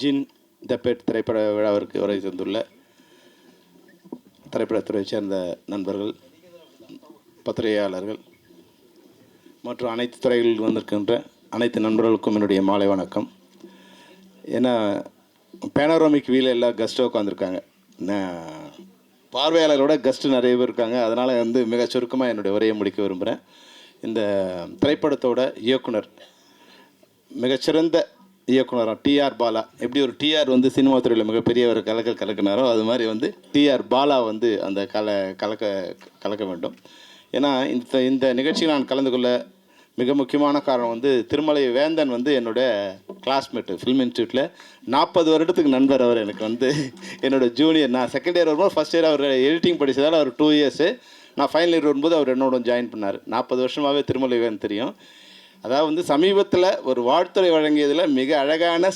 ஜின் த bed திரைப்பட விழாவிற்கு வருகை தந்துள்ள திரைப்படத்துறையை சேர்ந்த நண்பர்கள், பத்திரிகையாளர்கள் மற்றும் அனைத்து துறைகளில் வந்திருக்கின்ற அனைத்து நண்பர்களுக்கும் என்னுடைய மாலை வணக்கம். ஏன்னா பேனோராமிக் வீல் எல்லா கெஸ்ட்டும் உட்காந்துருக்காங்க, பார்வையாளரோட கெஸ்ட்டு நிறைய பேர் இருக்காங்க. அதனால் மிக சுருக்கமாக என்னுடைய உரையை முடிக்க விரும்புகிறேன். இந்த திரைப்படத்தோட இயக்குனர், மிகச்சிறந்த இயக்குனராக டிஆர் பாலா. எப்படி ஒரு டிஆர் சினிமா துறையில் மிகப்பெரிய ஒரு கலக்கினாரோ அது மாதிரி டிஆர் பாலா அந்த கலக்க வேண்டும். ஏன்னா இந்த நிகழ்ச்சியில் நான் கலந்து கொள்ள மிக முக்கியமான காரணம் திருமலை வேந்தன் என்னோடய கிளாஸ்மேட்டு ஃபில்ம் இன்ஸ்டியூட்டில் 40 வருடத்துக்கு நண்பர். அவர் எனக்கு என்னோடய ஜூனியர். நான் செகண்ட் இயர் வரும்போது ஃபஸ்ட் இயர் அவர் எடிட்டிங் படித்ததால் அவர் 2 இயர்ஸு. நான் ஃபைனல் இயர் வரும்போது அவர் என்னோட ஜாயின் பண்ணார். 40 வருஷமாகவே திருமலை வேந்தன் தெரியும். அதாவது சமீபத்தில் ஒரு வாழ்த்துறை வழங்கியதில் மிக அழகான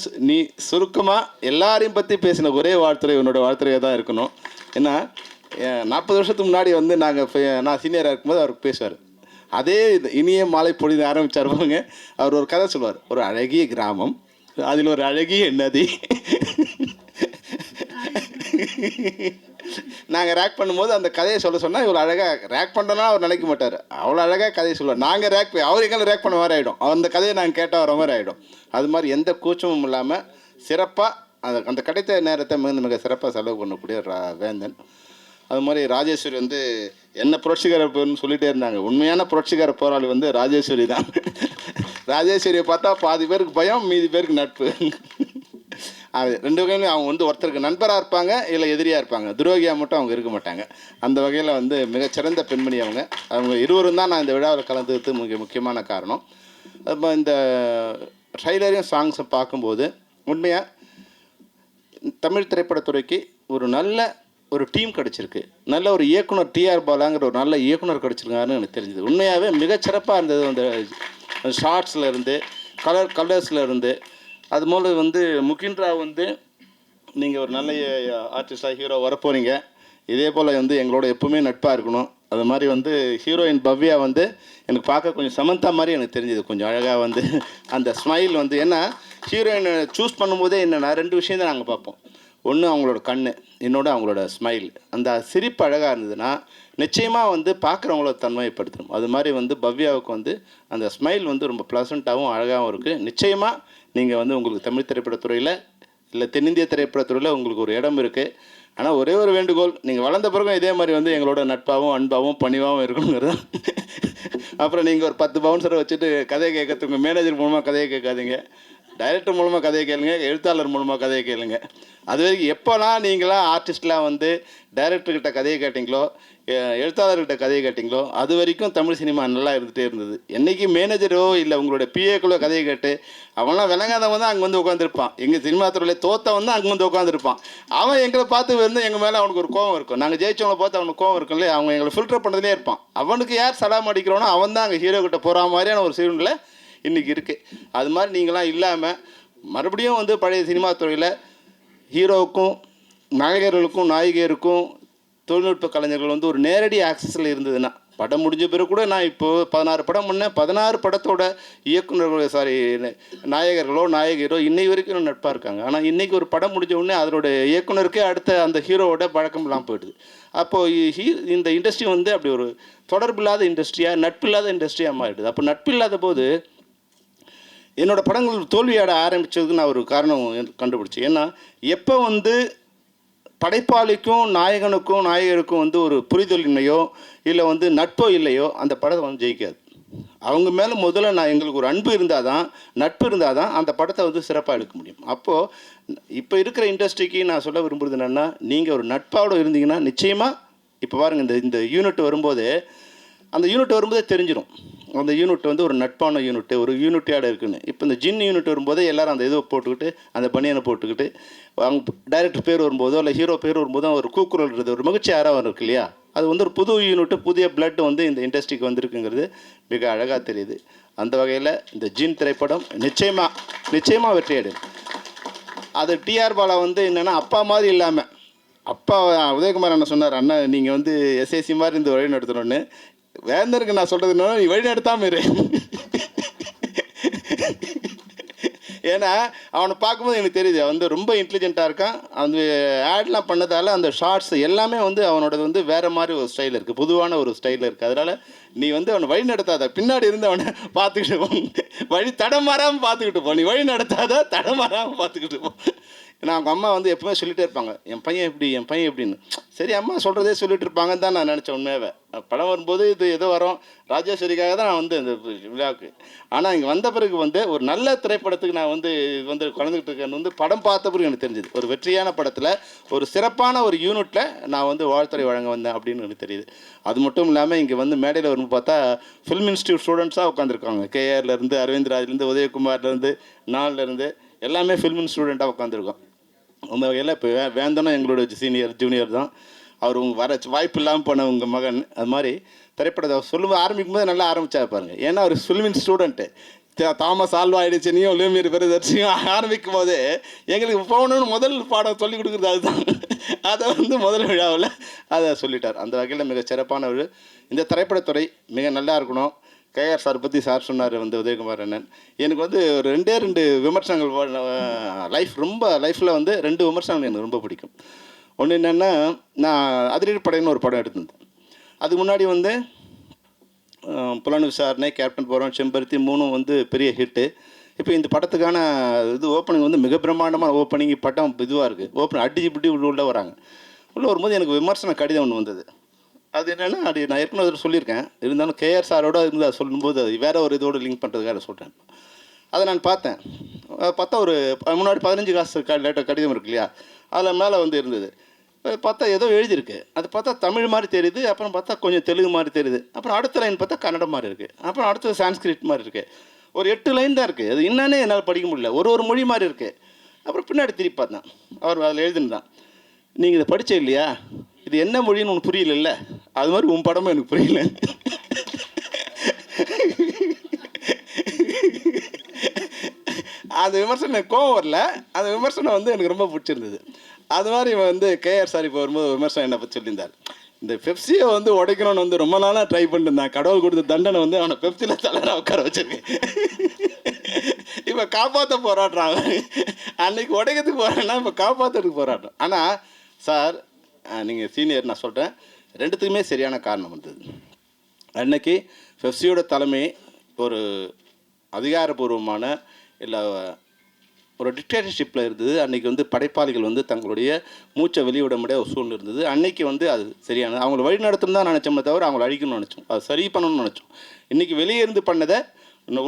சுருக்கமாக எல்லாரையும் பற்றி பேசின ஒரே வாழ்த்துறை என்னோடய வாழ்த்துறையாக தான் இருக்கணும். ஏன்னா 40 வருஷத்துக்கு முன்னாடி நான் சீனியராக இருக்கும்போது அவர் பேசுவார். அதே இனிய மாலை பொழுது ஆரம்பித்தார் பாருங்க. அவர் ஒரு கதை சொல்லுவார். ஒரு அழகிய கிராமம், அதில் ஒரு அழகிய நதி. நாங்கள் ரேக் பண்ணும்போது அந்த கதையை சொன்னால் இவ்வளோ அழகாக ரேக் பண்ணுறோன்னா அவர் நினைக்க மாட்டார். அவ்வளோ அழகாக கதையை சொல்லுவார். நாங்கள் அவர் எங்களை ரேக் பண்ண மாதிரி ஆகிடும். அந்த கதையை நாங்கள் கேட்டால் வர மாதிரி ஆகிடும். அது மாதிரி எந்த கூச்சமும் இல்லாமல் சிறப்பாக அந்த கிடைத்த நேரத்தை மிக சிறப்பாக செலவு பண்ணக்கூடிய வேந்தன். அது மாதிரி ராஜேஸ்வரி என்ன புரட்சிகர பேர்னு சொல்லிகிட்டே இருந்தாங்க. உண்மையான புரட்சிகர போராளி ராஜேஸ்வரி தான். ராஜேஸ்வரியை பார்த்தா பாதி பேருக்கு பயம், மீதி பேருக்கு நட்பு. அது 2 வகையிலும் அவங்க ஒருத்தருக்கு நண்பராக இருப்பாங்க, இல்லை எதிரியாக இருப்பாங்க. துரோகியாக மட்டும் அவங்க இருக்க மாட்டாங்க. அந்த வகையில் மிகச்சிறந்த பெண்மணி அவங்க இருவரும் தான் நான் இந்த விழாவில் கலந்துக்கிறது மிக முக்கியமான காரணம். அப்போ இந்த ட்ரைலரையும் சாங்ஸை பார்க்கும்போது உண்மையாக தமிழ் திரைப்படத்துறைக்கு ஒரு நல்ல டீம் கிடச்சிருக்கு. நல்ல ஒரு இயக்குனர் டிஆர் பாலாங்கிற ஒரு நல்ல இயக்குனர் கிடச்சிருக்காருன்னு எனக்கு தெரிஞ்சது. உண்மையாகவே மிகச்சிறப்பாக இருந்தது. அந்த ஷார்ட்ஸில் இருந்து கலர்ஸில் இருந்து அது போல் முகின்ரா நீங்கள் ஒரு நல்ல ஆர்டிஸ்டாக ஹீரோ வரப்போகிறீங்க. இதே போல் எங்களோட எப்பவுமே நட்பாக இருக்கணும். அது மாதிரி ஹீரோயின் பவ்யா எனக்கு பார்க்க கொஞ்சம் சமந்தா மாதிரி எனக்கு தெரிஞ்சது. கொஞ்சம் அழகாக அந்த ஸ்மைல் ஏன்னா ஹீரோயினை சூஸ் பண்ணும்போதே என்னென்னா 2 விஷயம் தான் நாங்கள் பார்ப்போம். ஒன்று அவங்களோட கண், இன்னொன்று அவங்களோட ஸ்மைல். அந்த சிரிப்பு அழகாக இருந்ததுன்னா நிச்சயமாக பார்க்குறவங்கள தன்மைப்படுத்தணும். அது மாதிரி பவ்யாவுக்கு அந்த ஸ்மைல் ரொம்ப ப்ளசண்ட்டாகவும் அழகாகவும் இருக்குது. நிச்சயமாக நீங்கள் உங்களுக்கு தமிழ் திரைப்படத்துறையில் இல்லை தென்னிந்திய திரைப்படத்துறையில் உங்களுக்கு ஒரு இடம் இருக்குது. ஆனால் ஒரே ஒரு வேண்டுகோள், நீங்கள் வளர்ந்த பிறகும் இதே மாதிரி எங்களோட நட்பாகவும் அன்பாகவும் பணிவாகவும் இருக்கணுங்கிறது தான். அப்புறம் நீங்கள் ஒரு 10 பவுன்சரை வச்சுட்டு கதையை கேட்கறதுக்கு உங்கள் மேனேஜர் மூலமாக கதையை கேட்காதீங்க, டைரக்டர் மூலமாக கதையை கேளுங்க, எழுத்தாளர் மூலமாக கதையை கேளுங்க. அது வரைக்கும் எப்போலாம் நீங்களாம் ஆர்டிஸ்ட்லாம் டைரக்டர்கிட்ட கதையை கேட்டிங்களோ, எழுத்தாளர்கிட்ட கதையை கேட்டிங்களோ, அது வரைக்கும் தமிழ் சினிமா நல்லா இருந்துகிட்டே இருந்தது. என்றைக்கு மேனேஜரோ இல்லை உங்களுடைய பிஏக்களோ கதையை கேட்டு அவன்லாம் விளங்காதவன் தான் அங்கே உட்காந்துருப்பான். எங்கள் சினிமா துறையில் தோற்றவன் தான் அங்கே உட்காந்துருப்பான். அவன் எங்களை பார்த்து எங்கள் மேலே அவனுக்கு ஒரு கோவம் இருக்கும். நாங்கள் ஜெயிச்சவங்களை பார்த்து அவனுக்கு கோவம் இருக்கும் இல்லையா? அவங்க எங்களை ஃபில்டர் பண்ணுறதுலே இருப்பான். அவனுக்கு யார் சலாம் அடிக்கிறோனோ அவன் தான் அங்கே ஹீரோ கிட்ட போகிற மாதிரியான ஒரு சூழ்நிலை இன்றைக்கி இருக்குது. அது மாதிரி நீங்களாம் இல்லாமல் மறுபடியும் பழைய சினிமா துறையில் ஹீரோவுக்கும் நாயகர்களுக்கும் நாயகியருக்கும் தொழில்நுட்ப கலைஞர்கள் ஒரு நேரடி ஆக்சஸில் இருந்ததுன்னா, படம் முடிஞ்ச பிறகு கூட நான் இப்போது 16 படம் முன்னே 16 படத்தோட இயக்குநர்களோ நாயகர்களோ நாயகியரோ இன்னை வரைக்கும் நட்பாக இருக்காங்க. ஆனால் இன்றைக்கி ஒரு படம் முடிஞ்ச உடனே அதனோட இயக்குனருக்கே அடுத்த அந்த ஹீரோவோட பழக்கம்லாம் போயிடுது. அப்போது இந்த இண்டஸ்ட்ரி அப்படி ஒரு தொடர்பில்லாத இண்டஸ்ட்ரியாக, நட்பில்லாத இண்டஸ்ட்ரியாக மாறிடுது. அப்போ நட்பில்லாத போது என்னோடய படங்கள் தோல்வியாட ஆரம்பித்ததுக்கு நான் ஒரு காரணம் கண்டுபிடிச்சேன். ஏன்னா எப்போ படைப்பாளிக்கும் நாயகனுக்கும் நாயகருக்கும் ஒரு புரிதலின்மையோ இல்லை நட்போ இல்லையோ அந்த படத்தை ஜெயிக்காது. அவங்க மேலே முதல்ல எங்களுக்கு ஒரு அன்பு இருந்தால் தான், நட்பு இருந்தால் தான் அந்த படத்தை சிறப்பாக எடுக்க முடியும். அப்போது இப்போ இருக்கிற இண்டஸ்ட்ரிக்கு நான் சொல்ல விரும்புகிறது என்னென்னா, நீங்கள் ஒரு நட்பாவோடு இருந்தீங்கன்னா நிச்சயமாக இப்போ பாருங்கள், இந்த யூனிட் வரும்போது அந்த யூனிட் வரும்போதே தெரிஞ்சிடும் அந்த யூனிட் ஒரு நட்பான யூனிட், ஒரு யூனிட்டியோட இருக்குன்னு. இப்போ இந்த ஜின் யூனிட் வரும்போதே எல்லோரும் அந்த இதை போட்டுக்கிட்டு அந்த பனியனை போட்டுக்கிட்டு அவங்க டைரக்டர் பேர் வரும்போதோ இல்லை ஹீரோ பேர் வரும்போதோ ஒரு கூக்குரல்றது ஒரு மகிழ்ச்சி ஆரவாரம் இருக்கு இல்லையா? அது ஒரு புது யூனிட்டு, புதிய பிளட் இந்த இண்டஸ்ட்ரிக்கு வந்திருக்குங்கிறது மிக அழகாக தெரியுது. அந்த வகையில் இந்த ஜின் திரைப்படம் நிச்சயமாக வெற்றியடையும். அது டிஆர் பாலா என்னென்னா அப்பா மாதிரி இல்லாமல், அப்பா உதயகுமார் அண்ணன் சொன்னார், அண்ணா நீங்கள் எஸ்ஏசி மாதிரி இந்த வழி நடத்தணும்னு. வேந்தருக்கு நான் சொல்கிறது என்னன்னா, நீ வழி நடத்தாமல் இரு. ஏன்னா அவனை பார்க்கும்போது எனக்கு தெரியுது அவன் வந்து ரொம்ப இன்டெலிஜென்ட்டாக இருக்கான். அந்த ஆட்லாம் பண்ணதால் அந்த ஷார்ட்ஸ் எல்லாமே வந்து அவனோடது வந்து வேறு மாதிரி ஒரு ஸ்டைல் இருக்குது, பொதுவான ஒரு ஸ்டைலில் இருக்குது. அதனால் நீ வந்து அவனை வழி நடத்தாத, பின்னாடி இருந்து அவனை பார்த்துக்கிட்டு போ, வழி தடமாறாமல் பார்த்துக்கிட்டு போ, நீ வழி நடத்தாத தடமாறாமல் பார்த்துக்கிட்டு போ. ஏன்னா அவங்க அம்மா வந்து எப்பவுமே சொல்லிகிட்டே இருப்பாங்க, என் பையன் எப்படின்னு. சரி, அம்மா சொல்கிறதே சொல்லிட்டு இருப்பாங்கன்னு தான் நான் நினச்சேன் உண்மையாகவே. படம் வரும்போது இது ஏதோ வரும் ராஜேஸ்வரிக்காக தான் நான் வந்து இந்த விழாவுக்கு. ஆனால் இங்கே வந்த பிறகு வந்து ஒரு நல்ல திரைப்படத்துக்கு நான் வந்து கலந்துக்கிட்டு இருக்கேன்னு வந்து படம் பார்த்த பிறகு எனக்கு தெரிஞ்சுது. ஒரு வெற்றியான படத்தில் ஒரு சிறப்பான ஒரு யூனிட்டில் நான் வந்து வாழ்த்துறை வழங்க வந்தேன் அப்படின்னு எனக்கு தெரியுது. அது மட்டும் இல்லாமல் இங்கே வந்து மேடையில் வரும்போது பார்த்தா ஃபிலிம் இன்ஸ்டியூட் ஸ்டூடெண்ட்ஸாக உட்காந்துருக்காங்க. கேஆர்லேருந்து, அரவிந்த் ராஜ்லேருந்து, உதயகுமார்லேருந்து, நான்லேருந்து எல்லாமே ஃபிலிம் ஸ்டூடெண்ட்டாக உட்காந்துருக்கோம். அந்த வகையில் இப்போ வேந்தனும் எங்களோட ஜூனியர் தான். அவர் வர வாய்ப்பு இல்லாமல் போன உங்கள் மகன். அது மாதிரி திரைப்படத்தை ஆரம்பிக்கும் போது நல்லா ஆரம்பிச்சா பாருங்க. ஏன்னா அவர் ஃபிலிமின் ஸ்டூடெண்ட்டு. தாமஸ் ஆல்வா எடிசனையும் லூமியர் பெருதர்ச்சியும் ஆரம்பிக்கும் போது எங்களுக்கு போகணுன்னு முதல் பாடம் சொல்லிக் கொடுக்குறது அதுதான். அதை வந்து முதல் விழாவில் அதை சொல்லிட்டார். அந்த வகையில் மிக சிறப்பான ஒரு இந்த திரைப்படத்துறை மிக நல்லா இருக்கணும். கேஆர் சார் பற்றி சார் சொன்னார் வந்து உதயகுமார் அண்ணன். எனக்கு வந்து ஒரு ரெண்டு விமர்சனங்கள் லைஃப்பில் வந்து 2 விமர்சனங்கள் எனக்கு ரொம்ப பிடிக்கும். ஒன்று என்னென்னா, நான் அதிரடி படைன்னு ஒரு படம் எடுத்திருந்தேன். அதுக்கு முன்னாடி வந்து புலன் விசாரணை, கேப்டன் போகிறோம், செம்பருத்தி 3 வந்து பெரிய ஹிட்டு. இப்போ இந்த படத்துக்கான ஓப்பனிங் வந்து மிக பிரம்மாண்டமான ஓப்பனிங். படம் இதுவாக இருக்குது, ஓப்பனிங் அடிச்சு பிடி உள்ளே வராங்க. உள்ளே வரும்போது எனக்கு விமர்சன கடிதம் ஒன்று வந்தது. அது என்னென்னா, அது நான் ஏற்கனவே சொல்லியிருக்கேன், இருந்தாலும் கேஆர் சாரோட இருந்து அதை சொல்லும்போது அது வேறு ஒரு இதோடு லிங்க் பண்ணுறதுக்காக சொல்கிறேன். அதை நான் பார்த்தேன். பார்த்தா ஒரு முன்னாடி 15 காசு கடிதம் இருக்கு இல்லையா, அதில் மேலே வந்து இருந்தது. பார்த்தா ஏதோ எழுதியிருக்கு. அது பார்த்தா தமிழ் மாதிரி தெரியுது, அப்புறம் பார்த்தா கொஞ்சம் தெலுங்கு மாதிரி தெரியுது, அப்புறம் அடுத்த லைன் பார்த்தா கன்னடம் மாதிரி இருக்குது, அப்புறம் அடுத்தது சான்ஸ்கிரிட் மாதிரி இருக்குது. ஒரு 8 லைன் தான் இருக்குது. அது என்னன்னே என்னால் படிக்க முடியல, ஒரு மொழி மாதிரி இருக்குது. அப்புறம் பின்னாடி திருப்பி பார்த்தேன், அவர் அதில் எழுதினான், நீங்கள் இதை படித்தே இல்லையா, இது என்ன மொழின்னு உனக்கு புரியல, அது மாதிரி உன் படமும் எனக்கு புரியல. அந்த விமர்சனம் எனக்கு கோவம் வரல, அந்த விமர்சனம் வந்து எனக்கு ரொம்ப பிடிச்சிருந்தது. அது மாதிரி வந்து கேஆர் சார் இப்போ வரும்போது விமர்சனம் என்னை பற்றி சொல்லியிருந்தார். இந்த பெப்சியை வந்து உடைக்கணும்னு வந்து ரொம்ப நாளாக ட்ரை பண்ணிட்டு இருந்தான். கடவுள் கொடுத்த தண்டனை வந்து அவனை பெப்சியில் தலைவராக உட்கார வச்சிருக்கேன். இப்போ காப்பாற்ற போராடுறான். அன்னைக்கு உடைக்கிறதுக்கு போகிறேன்னா இப்போ காப்பாற்றுறதுக்கு போராடுறோம். ஆனால் சார், நீங்கள் சீனியர், நான் சொல்கிறேன், 2த்துக்குமே சரியான காரணம் வந்தது. அன்னைக்கு பெப்சியோட தலைமை ஒரு அதிகாரபூர்வமான இல்லை ஒரு டிக்டேட்டர்ஷிப்பில் இருந்தது. அன்றைக்கி வந்து படைப்பாளிகள் வந்து தங்களுடைய மூச்சை வெளியிட முடியாத ஒரு சூழ்நிலை இருந்தது. அன்றைக்கி வந்து அது சரியானது. அவங்கள வழி நடத்தணும் தான் நினச்சோமே தவிர அவங்கள அழிக்கணும்னு நினச்சோம், அது சரி பண்ணணும்னு நினச்சோம். இன்றைக்கி வெளியே இருந்து பண்ணதை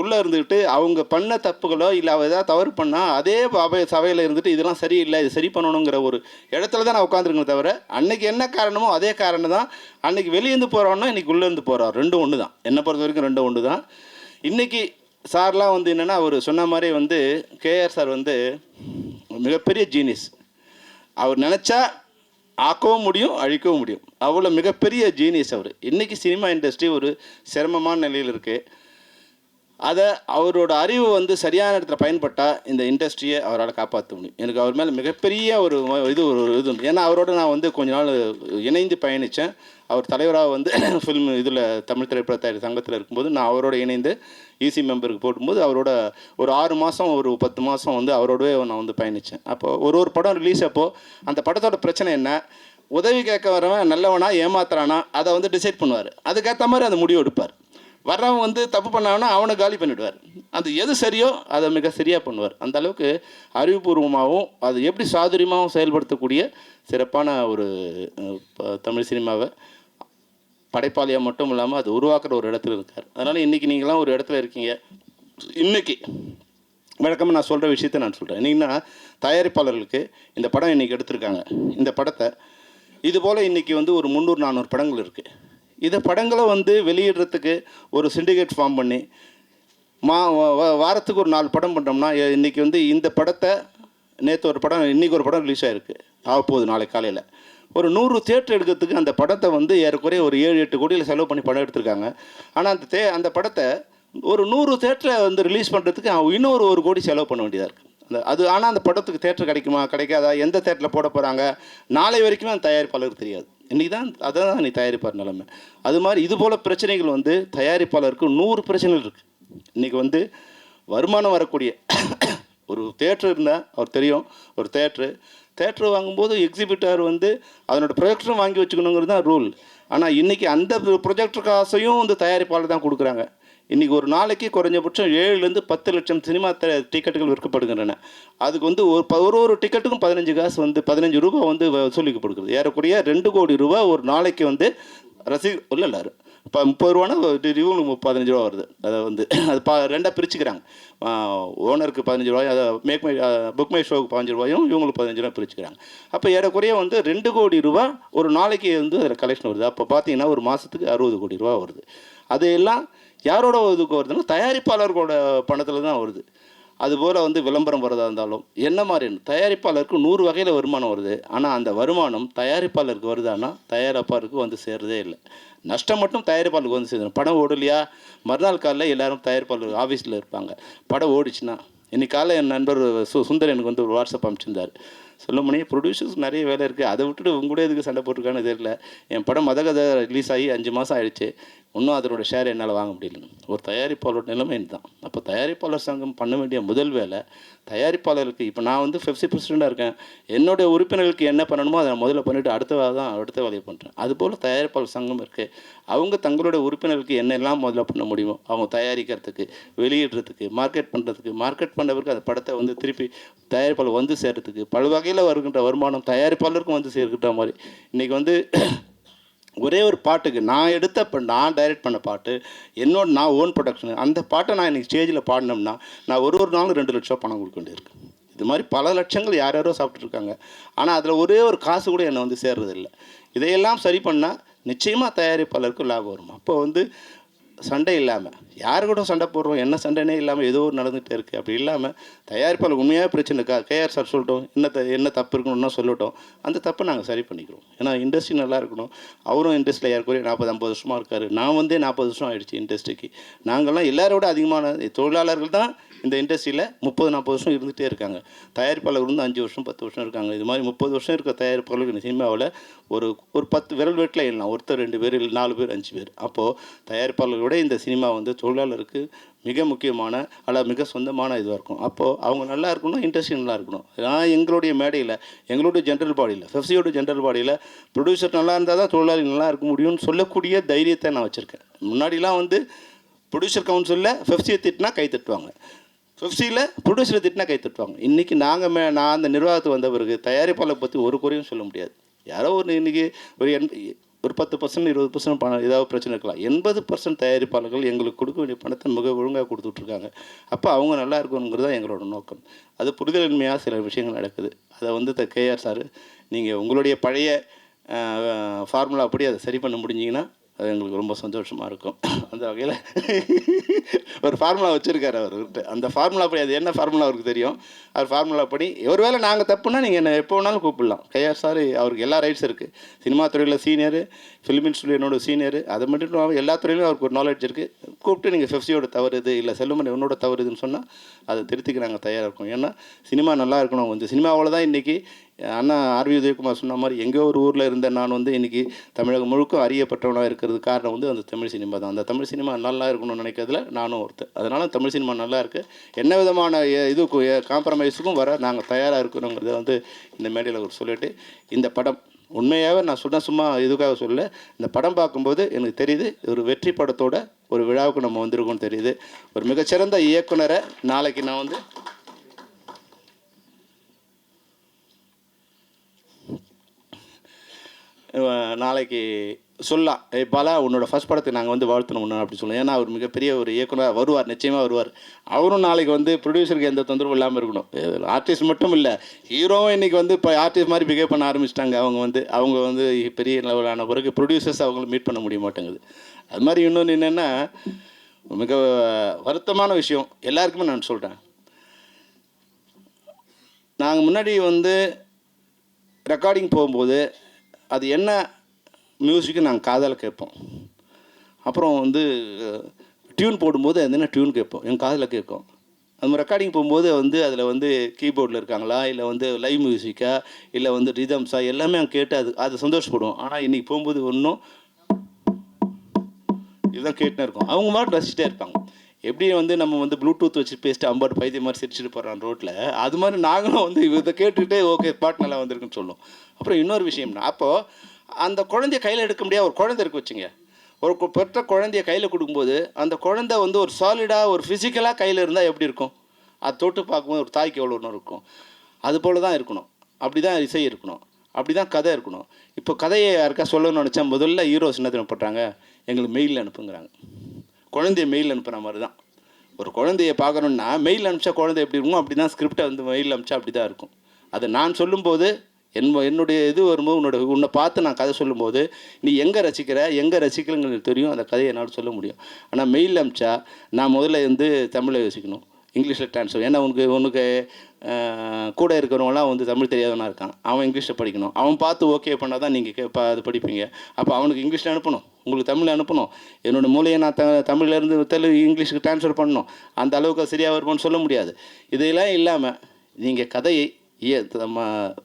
உள்ளே இருந்துக்கிட்டு அவங்க பண்ண தப்புகளோ இல்லை அவள் ஏதாவது தவறு பண்ணால் அதே சபையில் இருந்துட்டு இதெல்லாம் சரியில்லை, இது சரி பண்ணணுங்கிற ஒரு இடத்துல தான் நான் உட்காந்துருக்கேன் தவிர, அன்றைக்கி என்ன காரணமோ அதே காரணம் தான். அன்றைக்கி வெளியேருந்து போகிறோன்னா இன்றைக்கி உள்ளேருந்து போகிறோம், 2 ஒன்று தான். என்னை பொறுத்த வரைக்கும் 2 ஒன்று தான். இன்றைக்கி சார்லாம் வந்து என்னென்னா, அவர் சொன்ன மாதிரி வந்து கேஆர் சார் வந்து மிகப்பெரிய ஜீனியஸ். அவர் நினச்சா ஆக்கவும் முடியும், அழிக்கவும் முடியும். அவ்வளோ மிகப்பெரிய ஜீனியஸ் அவர். இன்றைக்கி சினிமா இண்டஸ்ட்ரி ஒரு சிரமமான நிலையில் இருக்குது. அதை அவரோட அறிவு வந்து சரியான இடத்துல பயன்பட்டால் இந்த இண்டஸ்ட்ரியை அவரால் காப்பாற்ற முடியும். எனக்கு அவர் மேலே மிகப்பெரிய ஒரு இது உண்டு. ஏன்னா அவரோட நான் வந்து கொஞ்ச நாள் இணைந்து பயணித்தேன். அவர் தலைவராக வந்து ஃபில்ம் இதில் தமிழ் திரைப்பட தயாரிப்பு சங்கத்தில் இருக்கும்போது நான் அவரோட இணைந்து ஈசி மெம்பருக்கு போடும்போது அவரோட ஒரு 6 மாதம் ஒரு 10 மாதம் வந்து அவரோடவே நான் வந்து பயணித்தேன். அப்போது ஒரு படம் ரிலீஸ் அப்போது அந்த படத்தோட பிரச்சனை என்ன, உதவி கேட்க வரவன் நல்லவனா ஏமாத்துறானா அதை வந்து டிசைட் பண்ணுவார். அதுக்கேற்ற மாதிரி அந்த முடிவு எடுப்பார். வர்றவன் வந்து தப்பு பண்ணாங்கன்னா அவனை காலி பண்ணிவிடுவார். அது எது சரியோ அதை மிக சரியாக பண்ணுவார். அந்த அளவுக்கு அறிவுபூர்வமாகவும் அது எப்படி சாதுரியமாகவும் செயல்படுத்தக்கூடிய சிறப்பான ஒரு தமிழ் சினிமாவை படைப்பாளியாக மட்டும் இல்லாமல் அது உருவாக்குற ஒரு இடத்துல இருக்கார். அதனால் இன்றைக்கி நீங்களாம் ஒரு இடத்துல இருக்கீங்க. இன்றைக்கி வழக்கமாக நான் சொல்கிற விஷயத்த நான் சொல்கிறேன். என்னன்னா, தயாரிப்பாளர்களுக்கு இந்த படம் இன்றைக்கி எடுத்திருக்காங்க. இந்த படத்தை இதுபோல் இன்றைக்கி வந்து ஒரு 300-400 படங்கள் இருக்குது. இதை படங்களை வந்து வெளியிடுறதுக்கு ஒரு சிண்டிகேட் ஃபார்ம் பண்ணி வாரத்துக்கு ஒரு 4 படம் பண்ணுறோம்னா, இன்றைக்கி வந்து இந்த படத்தை நேற்று ஒரு படம், இன்றைக்கி ஒரு படம் ரிலீஸ் ஆகிருக்கு, ஆகப்போகுது நாளைக்கு காலையில். ஒரு 100 தியேட்டர் எடுக்கிறதுக்கு அந்த படத்தை வந்து ஏறக்குறைய ஒரு 7-8 கோடியில் செலவு பண்ணி படம் எடுத்திருக்காங்க. ஆனால் அந்த படத்தை ஒரு 100 தியேட்டரில் வந்து ரிலீஸ் பண்ணுறதுக்கு இன்னொரு 1 கோடி செலவு பண்ண வேண்டியதாக இருக்குது. ஆனால் அந்த படத்துக்கு தேட்டர் கிடைக்குமா கிடைக்காதா, எந்த தேட்டரில் போட போகிறாங்க, நாளை வரைக்கும் அந்த தயாரிப்பாளருக்கு தெரியாது. இன்றைக்கி தான் அதை தான் நீ தயாரிப்பார் நிலைமை. அது மாதிரி இதுபோல் பிரச்சனைகள் வந்து தயாரிப்பாளருக்கு 100 பிரச்சனைகள் இருக்குது. இன்றைக்கி வந்து வருமானம் வரக்கூடிய ஒரு தேட்டர் இருந்தால் அவர் தெரியும், ஒரு தேட்ரு வாங்கும்போது எக்ஸிபிட்டார் வந்து அதனோட ப்ரொஜெக்டரும் வாங்கி வச்சுக்கணுங்கிறது தான் ரூல். ஆனால் இன்றைக்கி அந்த ப்ரொஜெக்டர் காசையும் வந்து தயாரிப்பாளர் தான் கொடுக்குறாங்க. இன்றைக்கி ஒரு நாளைக்கு குறைஞ்சபட்சம் 7லேருந்து 10 லட்சம் சினிமா டிக்கெட்டுகள் விற்கப்படுகின்றன. அதுக்கு வந்து ஒரு டிக்கெட்டுக்கும் 15 காசு வந்து 15 ரூபா வந்து வசூலிக்கப்படுகிறது. ஏறக்குறைய 2 கோடி ரூபா ஒரு நாளைக்கு வந்து இல்லை இப்போ 30 ரூபானா இவங்களுக்கு 15 ரூபா வருது. அதை வந்து அது ரெண்டாக பிரிச்சுக்கிறாங்க. ஓனருக்கு 15 ரூபாயும், அதை புக் மை ஷோவுக்கு 15 ரூபாயும், இவங்களுக்கு 15 ரூபா பிரிச்சுக்கிறாங்க. அப்போ ஏறக்குறைய வந்து 2 கோடி ரூபா ஒரு நாளைக்கு வந்து அதில் கலெக்ஷன் வருது. அப்போ பார்த்தீங்கன்னா ஒரு மாதத்துக்கு 60 கோடி ரூபா வருது. அது எல்லாம் யாரோட இதுக்கு வருதுன்னா தயாரிப்பாளர்களோட பணத்தில் தான் வருது. அதுபோல் வந்து விளம்பரம் வரதா இருந்தாலும் என்ன மாதிரி தயாரிப்பாளருக்கு 100 வகையில் வருமானம் வருது. ஆனால் அந்த வருமானம் தயாரிப்பாளருக்கு வருதான்னா தயாரிப்பாளருக்கு வந்து சேர்றதே இல்லை. நஷ்டம் மட்டும் தயாரிப்பாளருக்கு வந்து சேர்ந்துடும். படம் ஓடலையா, மறுநாள் காலையில் எல்லோரும் தயாரிப்பாளர் ஆஃபீஸில் இருப்பாங்க. படம் ஓடிச்சுன்னா இன்றைக்கி காலைல என் நண்பர் சுந்தர் எனக்கு வந்து ஒரு வாட்ஸ்அப் அனுப்பிச்சிருந்தார். சொல்லுமணி ப்ரொடியூசர்ஸ் நிறைய வேலை இருக்குது, அதை விட்டுட்டு உங்களே எதுக்கு சண்டை போட்டிருக்கான்னு தெரியல. என் படம் மதகதை ரிலீஸ் ஆகி 5 மாதம் ஆகிடுச்சு, இன்னும் அதனோட ஷேர் என்னால் வாங்க முடியல. ஒரு தயாரிப்பாளரோட நிலைமை இதுதான். அப்போ தயாரிப்பாளர் சங்கம் பண்ண வேண்டிய முதல் வேலை தயாரிப்பாளருக்கு, இப்போ நான் வந்து பெப்சி பிரசிடெண்ட்டாக இருக்கேன், என்னுடைய உறுப்பினர்களுக்கு என்ன பண்ணணுமோ அதை முதல்ல பண்ணிவிட்டு அடுத்த வேலையை பண்ணுறேன். அதுபோல் தயாரிப்பாளர் சங்கம் இருக்குது. அவங்க தங்களுடைய உறுப்பினர்களுக்கு என்னெல்லாம் முதல்ல பண்ண முடியுமோ அவங்க தயாரிக்கிறதுக்கு, வெளியிடுறதுக்கு, மார்க்கெட் பண்ணுறதுக்கு, மார்க்கெட் பண்ணவருக்கு அந்த படத்தை வந்து திருப்பி தயாரிப்பாளர் வந்து சேர்கிறதுக்கு, பல வகையில் வருகின்ற வருமானம் தயாரிப்பாளருக்கும் வந்து சேர்க்கிற மாதிரி. இன்றைக்கி வந்து ஒரே ஒரு பாட்டுக்கு நான் டைரக்ட் பண்ண பாட்டு, நான் ஓன் ப்ரொடக்ஷன், அந்த பாட்டை நான் இன்றைக்கி ஸ்டேஜில் பாடினோம்னா நான் ஒரு நாளும் 2 லட்சம் பணம் கொடுக்க வேண்டியிருக்கு. இது மாதிரி பல லட்சங்கள் யாரோ சாப்பிட்ருக்காங்க. ஆனால் அதில் ஒரே ஒரு காசு கூட என்னை வந்து சேர்றதில்லை. இதையெல்லாம் சரி பண்ணால் நிச்சயமாக தயாரிப்பாளருக்கு லாபம் வரும். அப்போ வந்து சண்டை இல்லாமல், யார் கூட சண்டை போடுறோம், என்ன சண்டைனே இல்லாமல் ஏதோ ஒரு நடந்துகிட்டே இருக்குது. அப்படி இல்லாமல் தயாரிப்பாளர் உண்மையாக பிரச்சனை இருக்கா, கேஆர் சார் சொல்லட்டும், என்ன தப்பு இருக்கணும்னா சொல்லட்டும், அந்த தப்பை நாங்கள் சரி பண்ணிக்கிறோம். ஏன்னா இண்டஸ்ட்ரி நல்லா இருக்கணும். அவரும் இண்டஸ்ட்ரியில் ஏற்கனவே 40-50 வருஷமாக இருக்கார். நான் வந்து 40 வருஷம் ஆகிடுச்சு இண்டஸ்ட்ரிக்கு. நாங்கள்லாம் எல்லாரோட அதிகமான தொழிலாளர்கள் தான் இந்த இண்டஸ்ட்ரியில் 30-40 வருஷம் இருந்துகிட்டே இருக்காங்க. தயாரிப்பாளர் வந்து 5 வருஷம் 10 வருஷம் இருக்காங்க. இது மாதிரி 30 வருஷம் இருக்க தயாரிப்பாளர்கள் இந்த சினிமாவில் ஒரு 10 விரல் வீட்டில் இல்லைனா ஒருத்தர் 2 பேர், 4 பேர், 5 பேர். அப்போது தயாரிப்பாளர்களோட இந்த சினிமா வந்து தொழிலாளருக்கு மிக முக்கியமான மிக சொந்தமான இதுவாக இருக்கும். அப்போது அவங்க நல்லா இருக்கணும், இண்டஸ்ட்ரி நல்லா இருக்கணும். நான் எங்களுடைய மேடையில், எங்களுடைய ஜென்ரல் பாடியில், பெப்சியோட ஜென்ரல் பாடியில் ப்ரொடியூசர் நல்லா இருந்தால் தான் தொழிலாளி நல்லா இருக்க முடியும்னு சொல்லக்கூடிய தைரியத்தை நான் வச்சுருக்கேன். முன்னாடிலாம் வந்து ப்ரொடியூசர் கவுன்சிலில் பெப்சியை திட்டினா கை தட்டுவாங்க, பெப்சியில் ப்ரொடியூசரை திட்டினா கை தட்டுவாங்க. இன்றைக்கி நான் அந்த நிர்வாகத்துக்கு வந்த பிறகு தயாரிப்பாளர் பற்றி ஒரு குறையும் சொல்ல முடியாது. யாரோ இன்றைக்கி ஒரு 10% 20% பணம் ஏதாவது பிரச்சனை இருக்கலாம். 80% தயாரிப்பாளர்கள் எங்களுக்கு கொடுக்க வேண்டிய பணத்தை மிக ஒழுங்காக கொடுத்துட்ருக்காங்க. அப்போ அவங்க நல்லா இருக்கணுங்கிறது தான் எங்களோட நோக்கம். அது புரிதலின்மையாக சில விஷயங்கள் நடக்குது. அதை வந்து கேஆர் சார், நீங்கள் உங்களுடைய பழைய ஃபார்முலா அப்படி அதை சரி பண்ண முடிஞ்சிங்கன்னா அது எங்களுக்கு ரொம்ப சந்தோஷமாக இருக்கும். அந்த வகையில் ஒரு ஃபார்முலா வச்சுருக்காரு அவர்கிட்ட. அந்த ஃபார்முலா படி, அது என்ன ஃபார்முலா அவருக்கு தெரியும். அவர் ஃபார்முலா படி ஒருவேளை நாங்கள் தப்புன்னா நீங்கள் என்ன எப்போ வேணாலும் கூப்பிடலாம். கேஆர் சார் அவருக்கு எல்லா ரைட்ஸ் இருக்குது. சினிமா துறையில் சீனியரு, ஃபிலிம் இண்டஸ்ட்ரியில் என்னோட சீனியரு, அது மட்டும் எல்லா துறையிலும் அவருக்கு ஒரு நாலேஜ் இருக்குது. கூப்பிட்டு நீங்கள் பெப்சியோட தவறுது இல்லை செல்லுமணி என்னோட தவறுதுன்னு சொன்னால் அதை திருத்திக்க நாங்கள் தயாராக இருக்கோம். ஏன்னா சினிமா நல்லா இருக்கணும். வந்து சினிமாவில் தான் இன்றைக்கி அண்ணா ஆர்வி உதயகுமார் சொன்ன மாதிரி எங்கேயோ ஒரு ஊரில் இருந்த நான் வந்து இன்றைக்கி தமிழகம் முழுக்க அறியப்பட்டவனாக இருக்கிறது காரணம் வந்து அந்த தமிழ் சினிமா தான். அந்த தமிழ் சினிமா நல்லா இருக்கணும்னு நினைக்கிறதுல நானும் ஒருத்தர். அதனால் தமிழ் சினிமா நல்லா இருக்குது. என்ன விதமான இதுக்கும் காம்ப்ரமைஸுக்கும் வர நாங்கள் தயாராக இருக்கணுங்கிறத வந்து இந்த மேடையில் ஒரு சொல்லிவிட்டு, இந்த படம் உண்மையாகவே நான் சும்மா இதுக்காக சொல்ல, இந்த படம் பார்க்கும்போது எனக்கு தெரியுது ஒரு வெற்றி படத்தோட ஒரு விழாவுக்கு நம்ம வந்திருக்கோம்னு தெரியுது. ஒரு மிகச்சிறந்த இயக்குனரை நாளைக்கு நான் வந்து நாளைக்கு சொல்லலாம், பாலா உன்னோட ஃபஸ்ட் படத்துக்கு நாங்கள் வந்து வாழ்த்தணும் ஒன்று அப்படி சொல்லலாம். ஏன்னா அவர் மிகப்பெரிய ஒரு இயக்குனர் வருவார், நிச்சயமாக வருவார். அவரும் நாளைக்கு வந்து ப்ரொடியூசருக்கு எந்த தொந்தரவும் இல்லாமல் இருக்கணும். ஆர்டிஸ்ட் மட்டும் இல்லை, ஹீரோவும் இன்றைக்கி வந்து இப்போ ஆர்டிஸ்ட் மாதிரி பிஹேவ் பண்ண ஆரம்பிச்சிட்டாங்க. அவங்க வந்து பெரிய லெவலான பிறகு ப்ரொடியூசர்ஸ் அவங்கள மீட் பண்ண முடிய மாட்டேங்குது. அது மாதிரி இன்னொன்று என்னென்னா, மிக வருத்தமான விஷயம் எல்லாருக்குமே நான் சொல்கிறேன். நாங்கள் முன்னாடி வந்து ரெக்கார்டிங் போகும்போது அது என்ன மியூசிக்கு நாங்கள் காதால் கேட்போம். அப்புறம் வந்து டியூன் போடும்போது அது என்ன டியூன் கேட்போம், எங்கள் காதில் கேட்கும். அது மாதிரி ரெக்கார்டிங் போகும்போது வந்து அதில் வந்து கீபோர்டில் இருக்காங்களா, இல்லை வந்து லைவ் மியூசிக்கா, இல்லை வந்து ரிதம்ஸா, எல்லாமே அங்கே கேட்டு அது சந்தோஷப்படுவோம். ஆனால் இன்றைக்கி போகும்போது ஒன்றும் இதுதான் கேட்டுனே இருக்கும். அவங்க மாதிரி ரசிச்சிட்டே இருப்பாங்க. எப்படி வந்து நம்ம வந்து ப்ளூடூத் வச்சு பேசிட்டு அம்பாடு பைத்திய மாதிரி சிரிச்சுட்டு போகிறான் ரோட்டில், அது மாதிரி நாங்களும் வந்து இதை கேட்டுக்கிட்டே ஓகே பாட்டு நல்லா வந்திருக்குன்னு சொல்லுவோம். அப்புறம் இன்னொரு விஷயம்னா, அப்போது அந்த குழந்தைய கையில் எடுக்க முடியாது. ஒரு குழந்தை இருக்கு வச்சுங்க, ஒரு பெற்ற குழந்தைய கையில் கொடுக்கும்போது அந்த குழந்தை வந்து ஒரு சாலிடாக ஒரு ஃபிசிக்கலாக கையில் இருந்தால் எப்படி இருக்கும், அது தொட்டு பார்க்கும்போது ஒரு தாய்க்கு எவ்வளோ ஒன்று இருக்கும். அது போல் தான் இருக்கணும். அப்படி தான் இசை இருக்கணும், அப்படி தான் கதை இருக்கணும். இப்போ கதையை யாருக்கா சொல்லணும்னு நினச்சா முதல்ல ஹீரோஸ் என்ன பண்ணுறாங்க, எங்களுக்கு மெயிலில் அனுப்புங்கிறாங்க. குழந்தைய மெயில் அனுப்புகிற மாதிரி தான். ஒரு குழந்தைய பார்க்கணுன்னா மெயில் அனுப்பிச்சா குழந்தை எப்படி இருக்கும், அப்படி தான் ஸ்கிரிப்டை வந்து மெயில் அனுப்பிச்சா அப்படி தான் இருக்கும். அதை நான் சொல்லும்போது என்னுடைய இது வரும்போது உன்னை பார்த்து நான் கதை சொல்லும்போது நீ எங்கே ரசிக்கிற எங்கே ரசிக்கலைங்கிறது தெரியும், அந்த கதையை என்னால் சொல்ல முடியும். ஆனால் மெயில் அனுப்பிச்சா நான் முதல்ல வந்து தமிழை யோசிக்கணும், இங்கிலீஷில் ட்ரான்ஸ்ஃபர். ஏன்னா உனக்கு கூட இருக்கிறவங்களாம் வந்து தமிழ் தெரியாதவனா இருக்கான், அவன் இங்கிலீஷில் படிக்கணும். அவன் பார்த்து ஓகே பண்ணால் தான் நீங்கள் அது படிப்பீங்க. அப்போ அவனுக்கு இங்கிலீஷில் அனுப்பணும், உங்களுக்கு தமிழ் அனுப்பணும். என்னோடய மூலையை நான் தமிழ்லேருந்து இங்கிலீஷுக்கு ட்ரான்ஸ்ஃபர் பண்ணணும். அந்த அளவுக்கு சரியாக வருமானு சொல்ல முடியாது. இதெல்லாம் இல்லாமல் நீங்கள் கதையை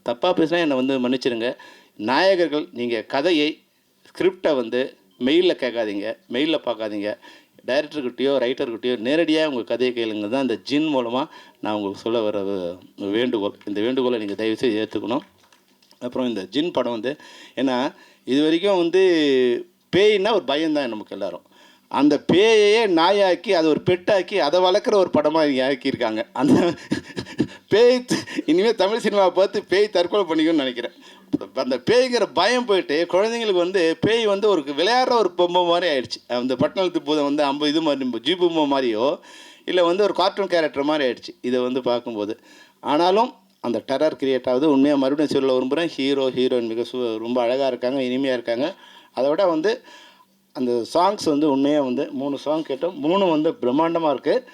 தப்பாக பேசினா என்னை வந்து மன்னிச்சிடுங்க. நாயகர்கள் நீங்கள் கதையை ஸ்கிரிப்டை வந்து மெயிலில் கேட்காதீங்க, மெயிலில் பார்க்காதீங்க. டைரக்டர்கிட்டையோ ரைட்டர்கிட்டையோ நேரடியாக உங்கள் கதையை கேளுங்க தான் இந்த ஜின் மூலமாக நான் உங்களுக்கு சொல்ல வர வேண்டுகோள். இந்த வேண்டுகோளை நீங்கள் தயவுசெய்து ஏற்றுக்கணும். அப்புறம் இந்த ஜின் படம் வந்து ஏன்னா இது வரைக்கும் வந்து பேய்னா ஒரு பயம்தான் நமக்கு எல்லோரும். அந்த பேயையே நாயாக்கி அதை ஒரு பெட்டாக்கி அதை வளர்க்குற ஒரு படமாக இங்கே ஆக்கியிருக்காங்க. அந்த பேய் இனிமேல் தமிழ் சினிமாவை பார்த்து பேய் தற்கொலை பண்ணிக்கணும்னு நினைக்கிறேன். அந்த பேய்ங்கிற பயம் போயிட்டு குழந்தைங்களுக்கு வந்து பேய் வந்து ஒரு விளையாடுற ஒரு பொம்மை மாதிரி ஆயிடுச்சு. அந்த பட்டணத்து பூதம் வந்து இது மாதிரி ஜீபும்பை மாதிரியோ இல்லை வந்து ஒரு கார்ட்டூன் கேரக்டர் மாதிரி ஆயிடுச்சு இதை வந்து பார்க்கும்போது. ஆனாலும் அந்த டெரர் கிரியேட் ஆகுது. உண்மையாக மறுபடியும் சொல்ல விரும்புகிறேன், ஹீரோயின் மிக ரொம்ப அழகாக இருக்காங்க, இனிமையாக இருக்காங்க. அதை விட வந்து அந்த சாங்ஸ் வந்து உண்மையாக வந்து 3 சாங் கேட்டோம், 3 வந்து பிரம்மாண்டமாக இருக்குது.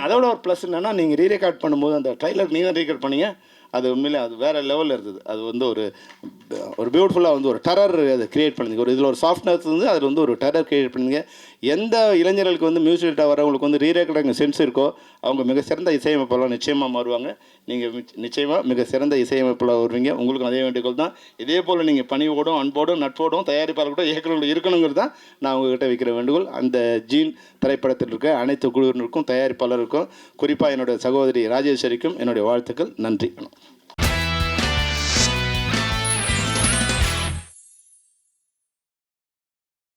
அதோட ஒரு ப்ளஸ் என்னென்னா நீங்கள் ரீரெக்கார்ட் பண்ணும்போது அந்த ட்ரைலர் நீங்கள் ரீரெக்கார்ட் பண்ணீங்க, அது உண்மையிலே அது வேறு லெவலில் இருந்தது. அது வந்து ஒரு பியூட்டிஃபுல்லாக வந்து ஒரு டெரர் அதை க்ரியேட் பண்ணுங்க. இதில் ஒரு சாஃப்ட்னஸ் வந்து அதில் வந்து ஒரு டெரர் க்ரியேட் பண்ணுங்க. எந்த இளைஞர்களுக்கு வந்து மியூசிக் வரவங்களுக்கு வந்து ரீரெக்கார்டிங் சென்ஸ் இருக்கோ அவங்க மிக சிறந்த இசையமைப்பாளர் நிச்சயமாக மாறுவாங்க. நீங்கள் நிச்சயமாக மிக சிறந்த இசையமைப்பாளர் வருவீங்க. உங்களுக்கும் அதே வேண்டுகோள் தான். இதே போல் நீங்கள் பணிவோடும் அன்போடும் நட்போடும் தயாரிப்பாளர்கிட்ட இயக்குநர்கள் இருக்கணுங்கிறது தான் நான் உங்கள்கிட்ட வைக்கிற வேண்டுகோள். அந்த ஜீன் திரைப்படத்தில் இருக்க அனைத்து குழுவினருக்கும் தயாரிப்பாளருக்கும் குறிப்பாக என்னுடைய சகோதரி ராஜேஸ்வரிக்கும் என்னுடைய வாழ்த்துக்கள். நன்றி.